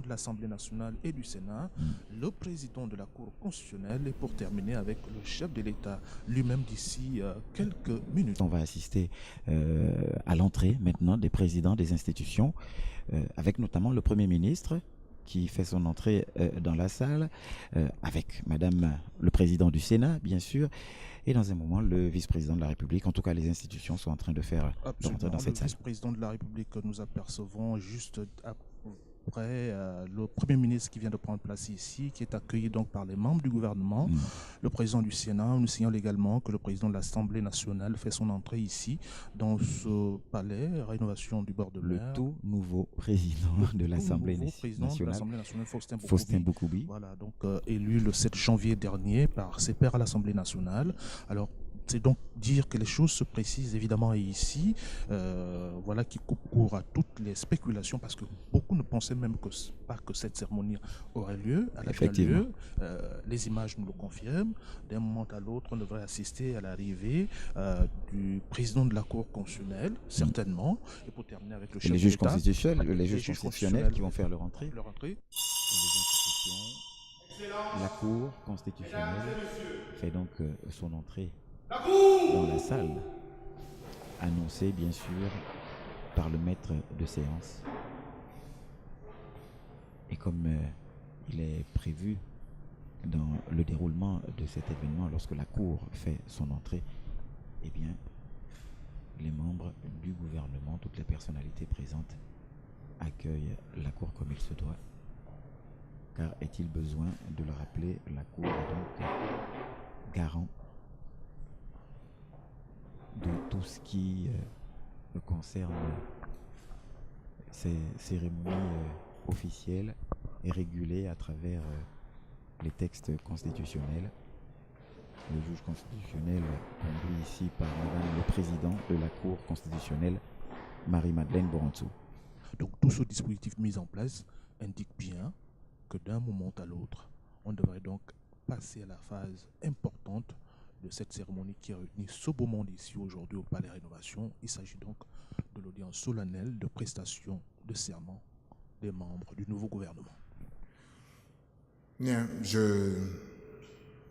de l'Assemblée nationale et du Sénat, le président de la Cour constitutionnelle et pour terminer avec le chef de l'État lui-même d'ici quelques minutes. On va assister à l'entrée maintenant des présidents des institutions, avec notamment le Premier ministre qui fait son entrée dans la salle, avec Madame le Président du Sénat, bien sûr, et dans un moment, le vice-président de la République. En tout cas, les institutions sont en train de faire rentrer dans cette salle. Le vice-président de la République que nous apercevons juste après le Premier ministre qui vient de prendre place ici, qui est accueilli donc par les membres du gouvernement, le président du Sénat. Nous signalons également que le président de l'Assemblée nationale fait son entrée ici, dans ce palais, rénovation du bord de mer. Le tout nouveau président de l'Assemblée nationale, Faustin Boukoubi. Voilà, donc élu le 7 janvier dernier par ses pairs à l'Assemblée nationale. Alors, c'est donc dire que les choses se précisent évidemment ici, voilà, qui coupe court à toutes les spéculations, parce que beaucoup ne pensaient même pas que cette cérémonie aurait lieu. Elle a bien lieu. Les images nous le confirment. D'un moment à l'autre, on devrait assister à l'arrivée du président de la Cour constitutionnelle, certainement, et pour terminer avec le chef de juges l'État. Les juges constitutionnels qui vont faire leur entrée. La Cour constitutionnelle fait donc son entrée dans la salle, annoncée bien sûr par le maître de séance. Et comme il est prévu dans le déroulement de cet événement, lorsque la Cour fait son entrée, eh bien, les membres du gouvernement, toutes les personnalités présentes, accueillent la Cour comme il se doit. Car est-il besoin de le rappeler, la Cour est donc garant de tout ce qui concerne ces cérémonies officielles et régulées à travers les textes constitutionnels. Le juge constitutionnel conduit ici par Madame le Président de la Cour constitutionnelle, Marie-Madeleine Borantzou. Donc tout ce dispositif mis en place indique bien que d'un moment à l'autre, on devrait donc passer à la phase importante de cette cérémonie qui réunit ce beau monde ici aujourd'hui au Palais Rénovation. Il s'agit donc de l'audience solennelle de prestation de serment des membres du nouveau gouvernement. Bien, je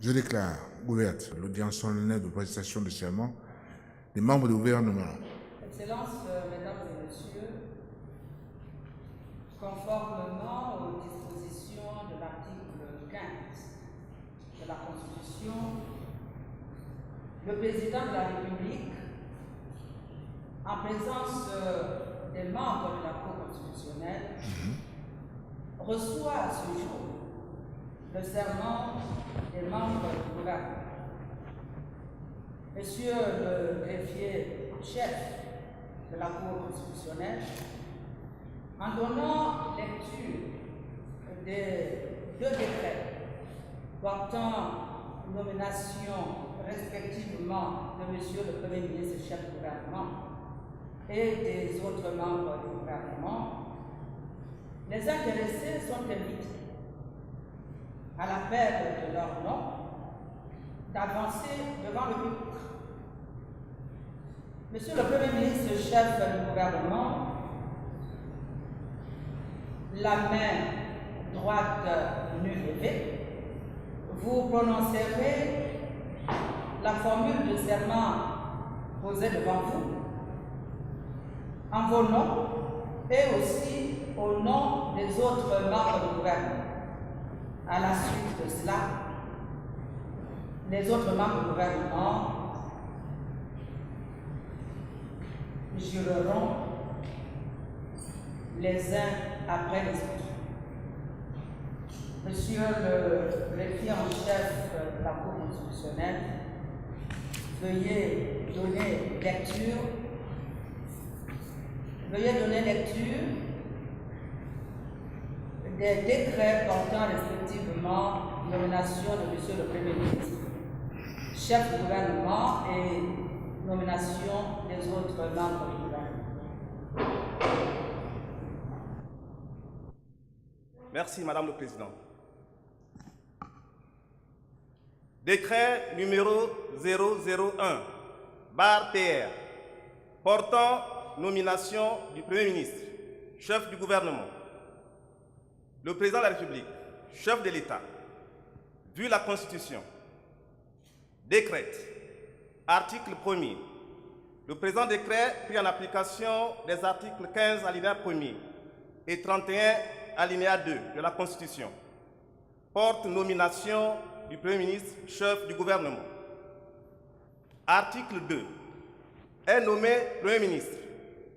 déclare ouverte l'audience solennelle de prestation de serment des membres du gouvernement. Excellences, Mesdames et Messieurs, conformément aux dispositions de l'article 15 de la Constitution, le président de la République, en présence des membres de la Cour constitutionnelle, reçoit à ce jour le serment des membres du gouvernement. Monsieur le greffier chef de la Cour constitutionnelle, en donnant lecture des 2 décrets portant nomination respectivement de Monsieur le Premier ministre chef du gouvernement et des autres membres du gouvernement, les intéressés sont invités, à l'appel de leur nom, d'avancer devant le public. Monsieur le Premier ministre chef du gouvernement, la main droite nue levée, vous prononcerez la formule de serment posée devant vous, en vos noms et aussi au nom des autres membres du gouvernement. À la suite de cela, les autres membres du gouvernement jureront les uns après les autres. Monsieur le greffier en chef de la Cour constitutionnelle, veuillez donner lecture des décrets portant respectivement nomination de Monsieur le Premier ministre, chef du gouvernement et nomination des autres membres du gouvernement. Merci, Madame le Président. Décret numéro 001/PR portant nomination du Premier ministre, chef du gouvernement. Le président de la République, chef de l'État, vu la Constitution, décrète, article 1er, le présent décret pris en application des articles 15 alinéa 1er et 31 alinéa 2 de la Constitution, porte nomination du Premier ministre, chef du gouvernement. Article 2. Est nommé Premier ministre,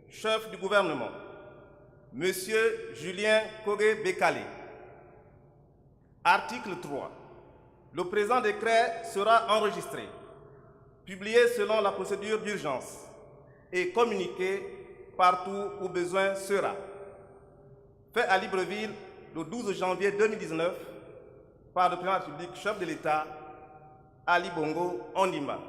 chef du gouvernement, Monsieur Julien Kogué-Bekale. Article 3. Le présent décret sera enregistré, publié selon la procédure d'urgence et communiqué partout où besoin sera. Fait à Libreville le 12 janvier 2019 par le président de la République, chef de l'État, Ali Bongo Ondimba.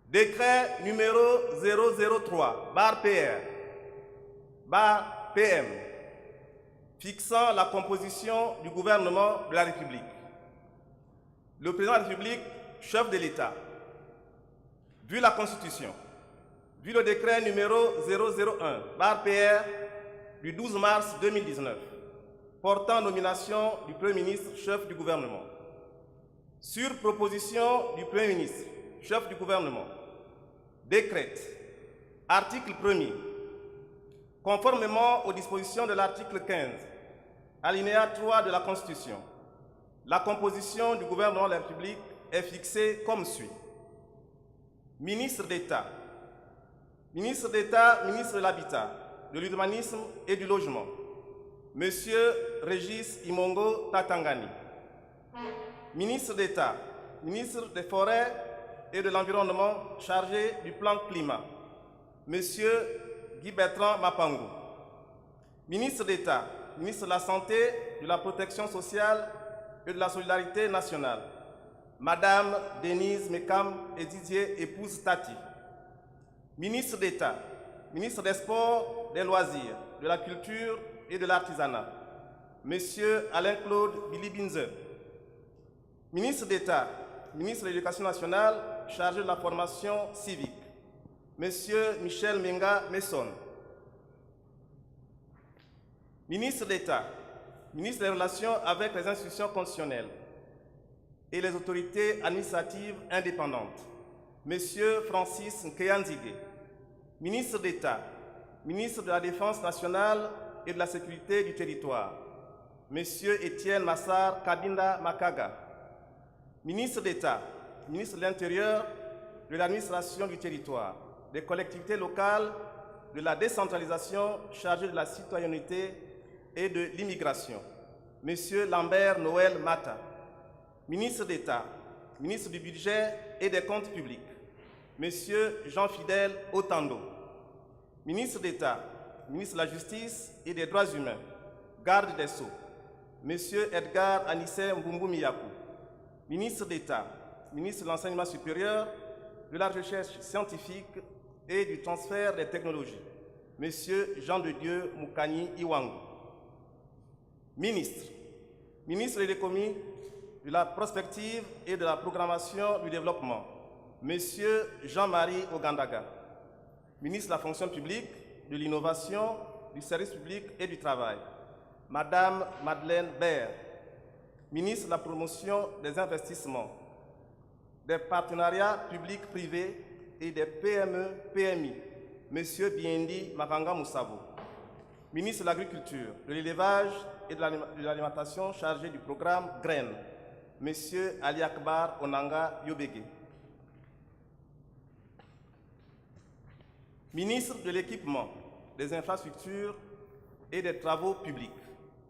Décret numéro 003/PR/PM fixant la composition du gouvernement de la République. Le président de la République, chef de l'État, vu la Constitution, vu le décret numéro 001/PR du 12 mars 2019, portant nomination du Premier ministre, chef du gouvernement, sur proposition du Premier ministre, chef du gouvernement, décrète, article 1er, conformément aux dispositions de l'article 15, alinéa 3 de la Constitution, la composition du gouvernement de la République est fixée comme suit. Ministre d'État, ministre de l'Habitat, de l'Urbanisme et du Logement, Monsieur Régis Imongo Tatangani. Ministre d'État, ministre des Forêts et de l'Environnement chargé du plan climat, Monsieur Guy Bertrand Mapango. Ministre d'État, ministre de la Santé, de la Protection sociale et de la Solidarité nationale, Madame Denise Mekam et Didier Épouse Tati. Ministre d'État, ministre des Sports, des Loisirs, de la Culture et de l'Artisanat, Monsieur Alain-Claude Billy-Binze. Ministre d'État, ministre de l'Éducation nationale, chargé de la formation civique, Monsieur Michel Menga Messon. Ministre d'État, ministre des Relations avec les institutions constitutionnelles et les autorités administratives indépendantes, Monsieur Francis Nkeyanzige. Ministre d'État, ministre de la Défense nationale et de la Sécurité du territoire, Monsieur Étienne Massar Kabinda Makaga. Ministre d'État, ministre de l'Intérieur, de l'administration du territoire, des collectivités locales, de la décentralisation, chargé de la citoyenneté et de l'immigration, Monsieur Lambert Noël Mata. Ministre d'État, ministre du Budget et des Comptes publics, Monsieur Jean-Fidèle Otando. Ministre d'État, ministre de la Justice et des Droits humains, garde des Sceaux, Monsieur Edgar Anissé Mbumbu Miyakou. Ministre d'État, ministre de l'Enseignement supérieur, de la Recherche scientifique et du transfert des technologies, Monsieur Jean de Dieu Moukani Iwangu. Ministre, ministre de l'Économie, de la Prospective et de la Programmation du Développement, Monsieur Jean-Marie Ogandaga. Ministre de la Fonction publique, de l'Innovation, du Service public et du Travail, Madame Madeleine Baird. Ministre de la Promotion des investissements, des partenariats publics-privés et des PME-PMI, Monsieur Biendi Makanga Moussabo. Ministre de l'Agriculture, de l'Élevage et de l'Alimentation chargé du programme Graines, Monsieur Ali Akbar Onanga Yobege. Ministre de l'Équipement, des Infrastructures et des Travaux publics,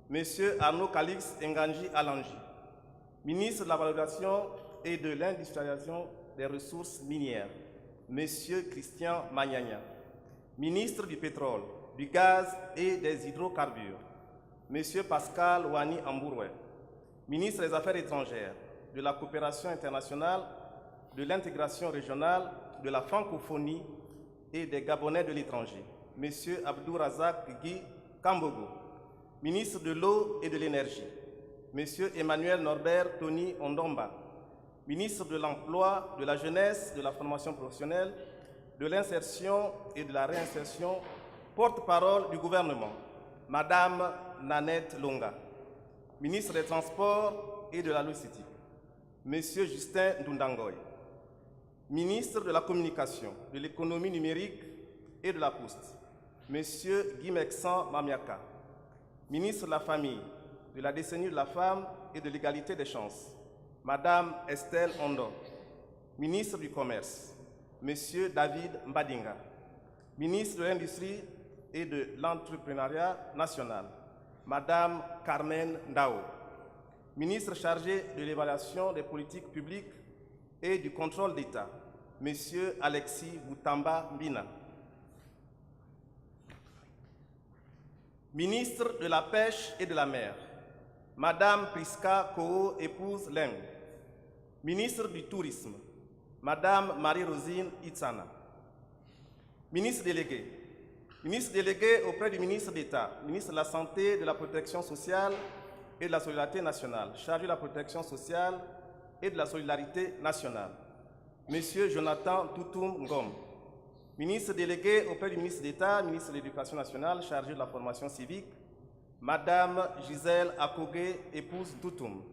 Monsieur Arnaud Calix Nganji Alangi. Ministre de la Valorisation et de l'Industrialisation des Ressources minières, Monsieur Christian Magnagna. Ministre du Pétrole, du Gaz et des Hydrocarbures, Monsieur Pascal Wani Ambouroué. Ministre des Affaires étrangères, de la Coopération internationale, de l'intégration régionale, de la francophonie et des Gabonais de l'étranger, Monsieur Abdou Razak Guy Kambogo. Ministre de l'Eau et de l'Énergie, Monsieur Emmanuel Norbert Tony Ondomba. Ministre de l'Emploi, de la Jeunesse, de la Formation professionnelle, de l'Insertion et de la Réinsertion porte-parole du gouvernement, Madame Nanette Longa, ministre des Transports et de la Logistique, Monsieur Justin Ndundangoy, ministre de la Communication, de l'Économie numérique et de la Poste, Monsieur Guy Mexan Mamiaka, ministre de la Famille, de la décennie de la femme et de l'égalité des chances, Madame Estelle Ondo, ministre du Commerce, Monsieur David Mbadinga, ministre de l'Industrie et de l'Entrepreneuriat national, Madame Carmen Ndao, ministre chargé de l'évaluation des politiques publiques et du contrôle d'État, Monsieur Alexis Boutamba Mbina, ministre de la Pêche et de la Mer, Madame Priska Koo, épouse Leng, ministre du Tourisme, Madame Marie-Rosine Itsana, ministre délégué auprès du ministre d'État, ministre de la Santé, de la Protection sociale et de la Solidarité nationale, chargé de la protection sociale et de la solidarité nationale, Monsieur Jonathan Toutoum Ngom, ministre délégué auprès du ministre d'État, ministre de l'Éducation nationale, chargé de la formation civique, Madame Gisèle Akogé, épouse Toutoum,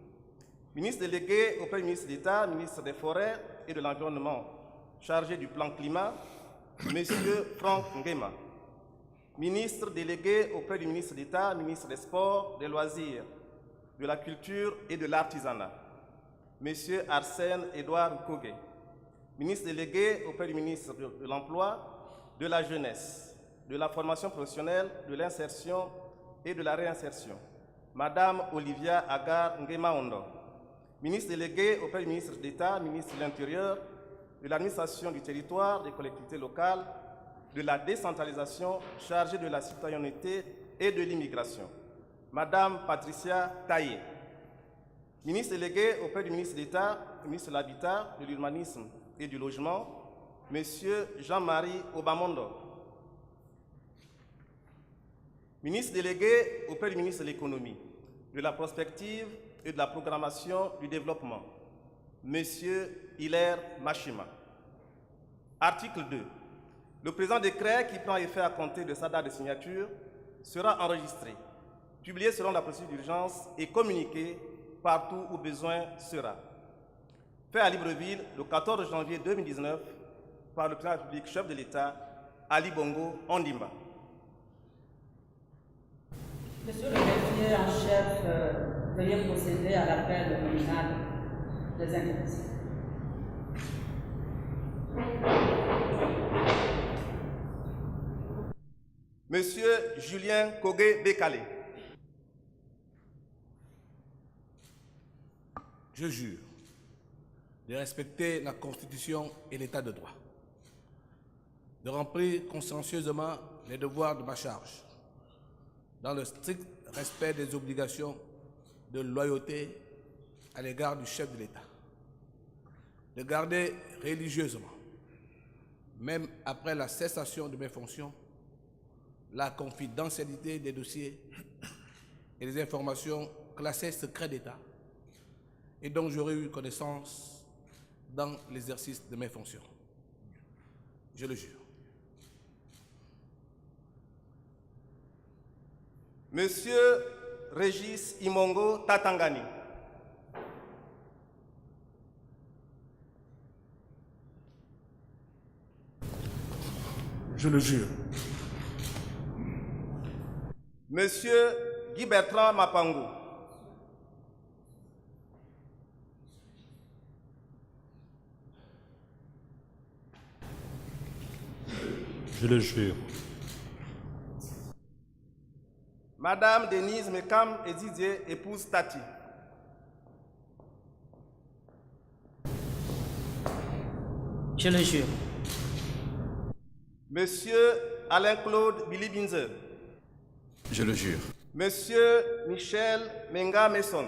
ministre délégué auprès du ministre d'État, ministre des Forêts et de l'Environnement, chargé du plan climat, Monsieur Franck Ngema, ministre délégué auprès du ministre d'État, ministre des Sports, des Loisirs, de la Culture et de l'Artisanat, Monsieur Arsène Édouard Kogé, ministre délégué auprès du ministre de l'Emploi, de la Jeunesse, de la Formation professionnelle, de l'Insertion et de la Réinsertion, Madame Olivia Agar Ngema Ondo, ministre délégué auprès du ministre d'État, ministre de l'Intérieur, de l'administration du territoire, des collectivités locales, de la décentralisation, chargée de la citoyenneté et de l'immigration, Madame Patricia Taillé, ministre délégué auprès du ministre d'État, ministre de l'Habitat, de l'Urbanisme et du Logement, Monsieur Jean-Marie Obamondo, ministre délégué auprès du ministre de l'Économie, de la Prospective et de la Programmation du Développement, Monsieur Hilaire Machima. Article 2. Le présent décret, qui prend effet à compter de sa date de signature, sera enregistré, publié selon la procédure d'urgence et communiqué partout où besoin sera. Fait à Libreville le 14 janvier 2019 par le président de la République, chef de l'État, Ali Bongo Ondimba. Monsieur le greffier en chef, veuillez procéder à l'appel nominal des intéressés. Monsieur Julien Kogé Békalé. Je jure de respecter la Constitution et l'État de droit, de remplir consciencieusement les devoirs de ma charge, dans le strict respect des obligations de loyauté à l'égard du chef de l'État, de garder religieusement, même après la cessation de mes fonctions, la confidentialité des dossiers et des informations classées secret d'État et dont j'aurais eu connaissance dans l'exercice de mes fonctions. Je le jure. Monsieur Régis Imongo Tatangani. Je le jure. Monsieur Guy Bertrand Mapango. Je le jure. Madame Denise Mekam et Didier, épouse Tati. Je le jure. Monsieur Alain-Claude Billy Binzer. Je le jure. Monsieur Michel Menga Messon.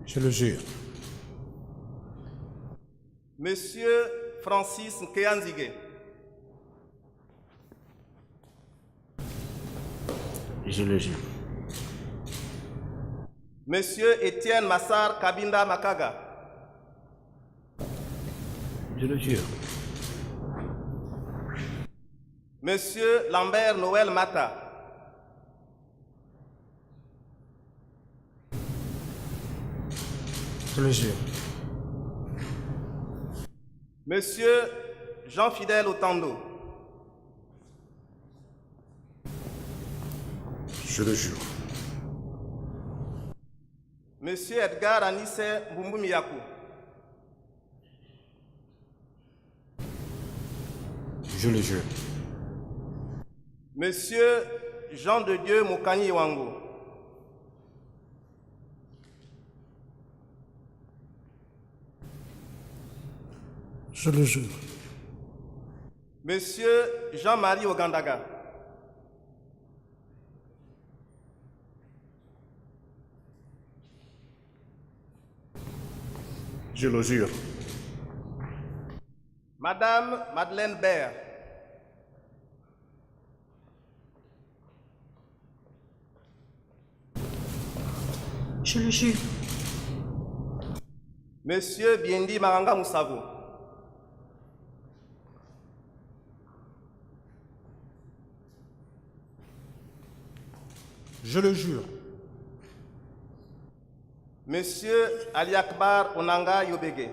Je le jure. Monsieur Francis Nkeanzige. Je le jure. Monsieur Étienne Massar Kabinda Makaga. Je le jure. Monsieur Lambert Noël Mata, Je le jure. Monsieur Jean-Fidèle Otando, Je le jure. Monsieur Edgar Anissé Mbumbumiyaku, Je le jure. Monsieur Jean de Dieu Mokani Wango, Je le jure. Monsieur Jean-Marie Ogandaga, Je le jure. Madame Madeleine Baird, Je le jure. Monsieur Biendi Maranga Moussavo, Je le jure. Monsieur Ali Akbar Onanga Yobege,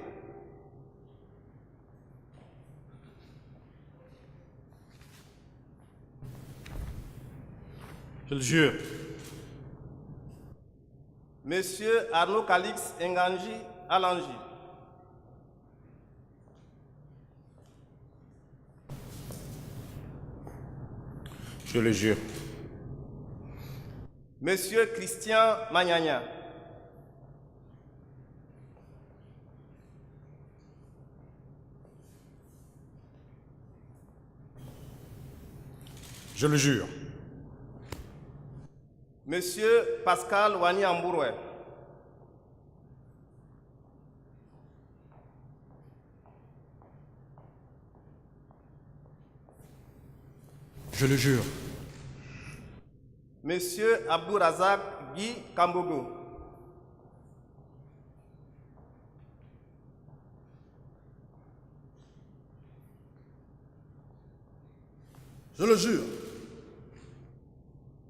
Je le jure. Monsieur Arnaud Calix Enganji Alangi, Je le jure. Monsieur Christian Magnagna, Je le jure. Monsieur Pascal Wani Ambouroué, Je le jure. Monsieur Abdou Razak Guy Kambogo, Je le jure.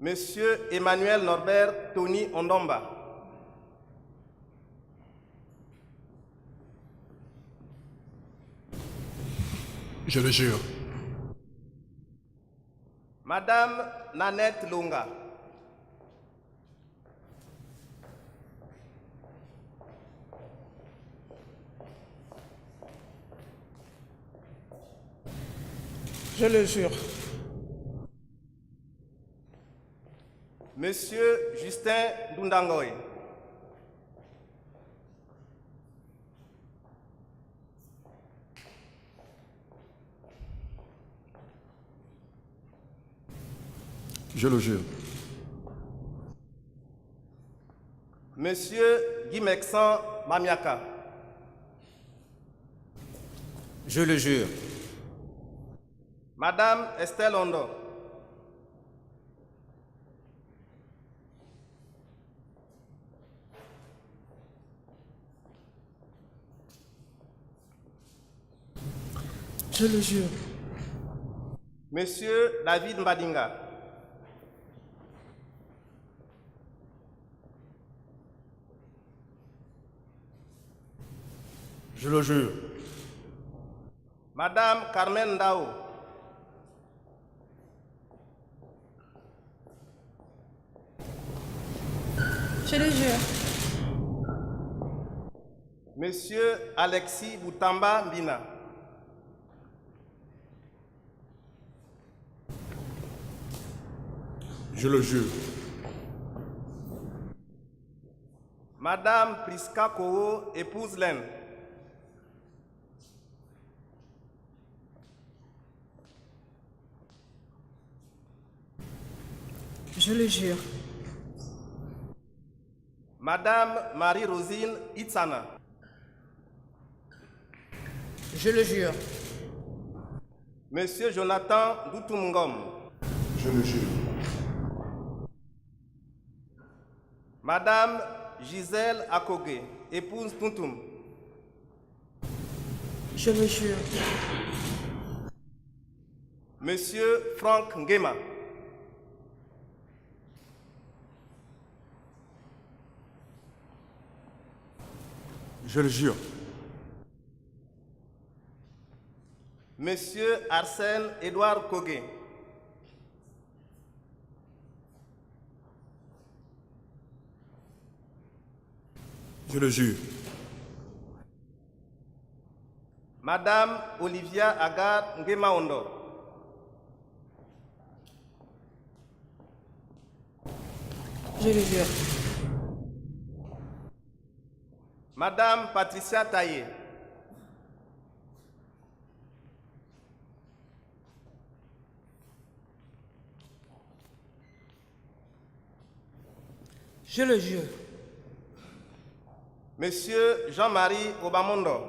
Monsieur Emmanuel Norbert Tony Ondomba, Je le jure. Madame Nanette Longa, Je le jure. Monsieur Justin Dundangoy, Je le jure. Monsieur Guy Mexan Mamiaka, Je le jure. Madame Estelle Ondo, Je le jure. Monsieur David Mbadinga, Je le jure. Madame Carmen Ndao, Je le jure. Monsieur Alexis Boutamba Mbina, Je le jure. Madame Priska Kowo, épouse Laine, Je le jure. Madame Marie-Rosine Itzana, Je le jure. Monsieur Jonathan Doutoumngom, Je le jure. Madame Gisèle Akoge, épouse Tuntum, Je le jure. Monsieur Franck Nguema. Je le jure. Monsieur Arsène Édouard Kogué. Je le jure. Madame Olivia Agar Ngemaondo. Je le jure. Madame Patricia Taillé. Je le jure. Monsieur Jean-Marie Obamondo.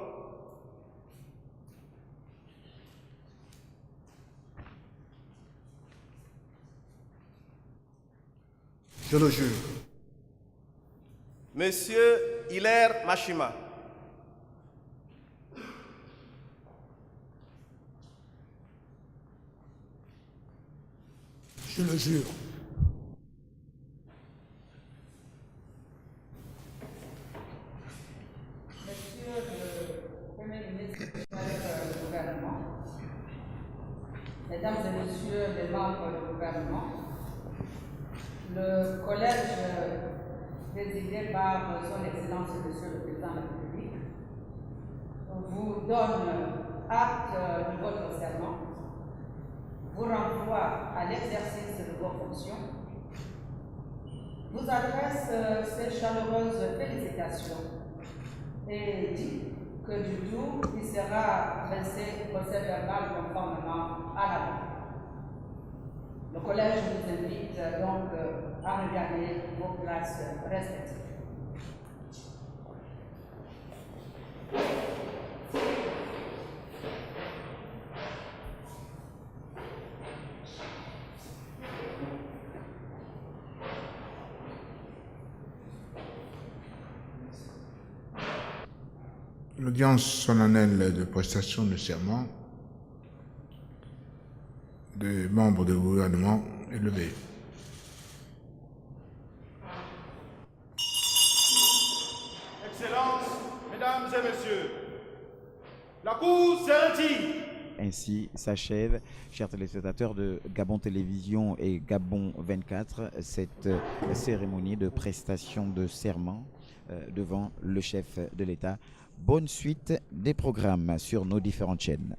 Je le jure. Monsieur Hilaire Machima. Je le jure. Monsieur le Premier ministre du gouvernement, Mesdames et Messieurs les membres du gouvernement, le collège présidé par Son Excellence Monsieur le Président de la République vous donne acte de votre serment, vous renvoie à l'exercice de vos fonctions, vous adresse ces chaleureuses félicitations et dit que du tout, il sera dressé procès verbal conformément à la loi. Le collège vous invite donc à regagner vos places respectives. L'audience solennelle de prestation de serment des membres du gouvernement est levée. Excellences, Mesdames et Messieurs, la Cour s'est retirée. Ainsi s'achève, chers téléspectateurs de Gabon Télévision et Gabon 24, cette cérémonie de prestation de serment devant le chef de l'État. Bonne suite des programmes sur nos différentes chaînes.